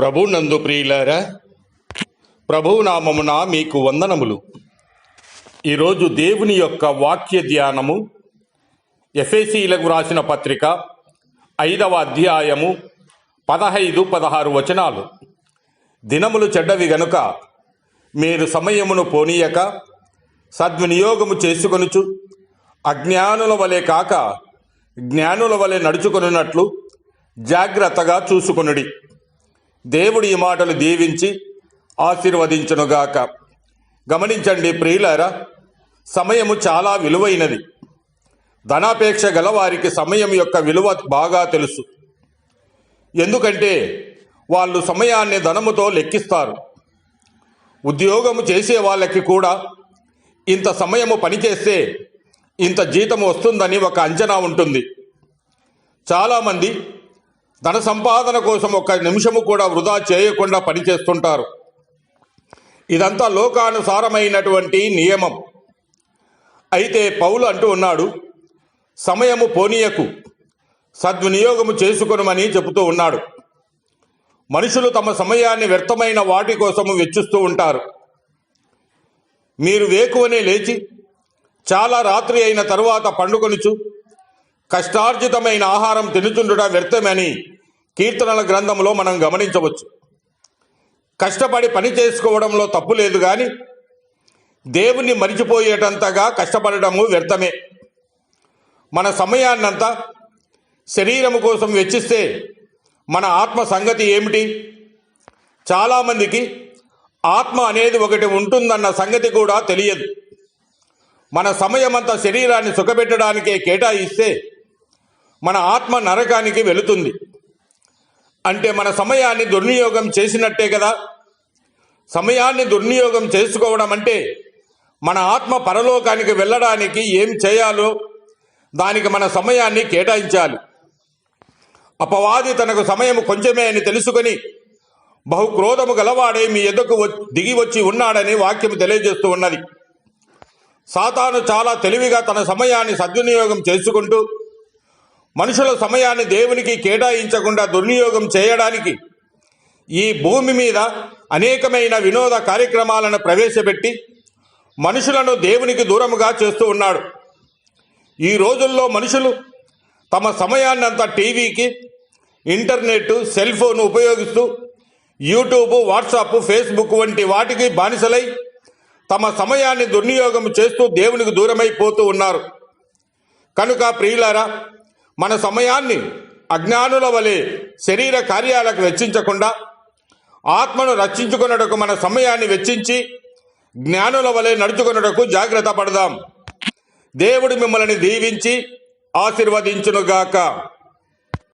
ప్రభునందు ప్రియులారా, ప్రభువు నామమున మీకు వందనములు. ఈరోజు దేవుని యొక్క వాక్య ధ్యానము ఎఫెసీయులకు రాసిన పత్రిక 5వ అధ్యాయము 15-16 వచనాలు. దినములు చెడ్డవి గనుక మీరు సమయమును పోనీయక సద్వినియోగము చేసుకొనుచు అజ్ఞానుల వలె కాక జ్ఞానుల వలె నడుచుకొనున్నట్లు జాగ్రత్తగా చూసుకొనుడి. దేవుడి ఈ మాటలు దీవించి ఆశీర్వదించునుగాక. గమనించండి ప్రియులారా, సమయము చాలా విలువైనది. ధనాపేక్ష గలవారికి సమయం యొక్క విలువ బాగా తెలుసు. ఎందుకంటే వాళ్ళు సమయాన్ని ధనముతో లెక్కిస్తారు. ఉద్యోగము చేసే వాళ్ళకి కూడా ఇంత సమయము పనిచేస్తే ఇంత జీతం వస్తుందని ఒక అంచనా ఉంటుంది. చాలామంది ధన సంపాదన కోసం ఒక్క నిమిషము కూడా వృధా చేయకుండా పనిచేస్తుంటారు. ఇదంతా లోకానుసారమైనటువంటి నియమం. అయితే పౌలు అంటూ ఉన్నాడు, సమయము పోనీయకు, సద్వినియోగము చేసుకొనుమని చెబుతూ ఉన్నాడు. మనుషులు తమ సమయాన్ని వ్యర్థమైన వాటి కోసము వెచ్చిస్తూ ఉంటారు. మీరు వేకువనే లేచి చాలా రాత్రి అయిన తరువాత పండుకొనుచు కష్టార్జితమైన ఆహారం తినుచుండుట వ్యర్థమని కీర్తనల గ్రంథంలో మనం గమనించవచ్చు. కష్టపడి పని చేసుకోవడంలో తప్పు లేదు, కానీ దేవుణ్ణి మరిచిపోయేటంతగా కష్టపడటము వ్యర్థమే. మన సమయాన్నంతా శరీరము కోసం వెచ్చిస్తే మన ఆత్మ సంగతి ఏమిటి? చాలామందికి ఆత్మ అనేది ఒకటి ఉంటుందన్న సంగతి కూడా తెలియదు. మన సమయమంతా శరీరాన్ని సుఖపెట్టడానికే కేటాయిస్తే మన ఆత్మ నరకానికి వెళుతుంది. అంటే మన సమయాన్ని దుర్వినియోగం చేసినట్టే కదా. సమయాన్ని దుర్వినియోగం చేసుకోవడం అంటే మన ఆత్మ పరలోకానికి వెళ్ళడానికి ఏం చేయాలో దానికి మన సమయాన్ని కేటాయించాలి. అపవాది తనకు సమయం కొంచెమే అని తెలుసుకొని బహుక్రోధము గలవాడే మీ ఎదుకు దిగి వచ్చి ఉన్నాడని వాక్యం తెలియజేస్తూ ఉన్నది. సాతాను చాలా తెలివిగా తన సమయాన్ని సద్వినియోగం చేసుకుంటూ మనుషుల సమయాన్ని దేవునికి కేటాయించకుండా దుర్వినియోగం చేయడానికి ఈ భూమి మీద అనేకమైన వినోద కార్యక్రమాలను ప్రవేశపెట్టి మనుషులను దేవునికి దూరముగా చేస్తూ ఉన్నాడు. ఈ రోజుల్లో మనుషులు తమ సమయాన్నంతా టీవీకి, ఇంటర్నెట్, సెల్ ఫోన్ ఉపయోగిస్తూ యూట్యూబ్, వాట్సాప్, ఫేస్బుక్ వంటి వాటికి బానిసలై తమ సమయాన్ని దుర్వినియోగం చేస్తూ దేవునికి దూరమైపోతూ ఉన్నారు. కనుక ప్రియులారా, మన సమయాన్ని అజ్ఞానుల వలె శరీర కార్యాలకు వెచ్చించకుండా ఆత్మను రక్షించుకొనుటకు మన సమయాన్ని వెచ్చించి జ్ఞానుల వలె నడుచుకొనుటకు జాగ్రత్త పడదాం. దేవుడు మిమ్మల్ని దీవించి ఆశీర్వదించునుగాక.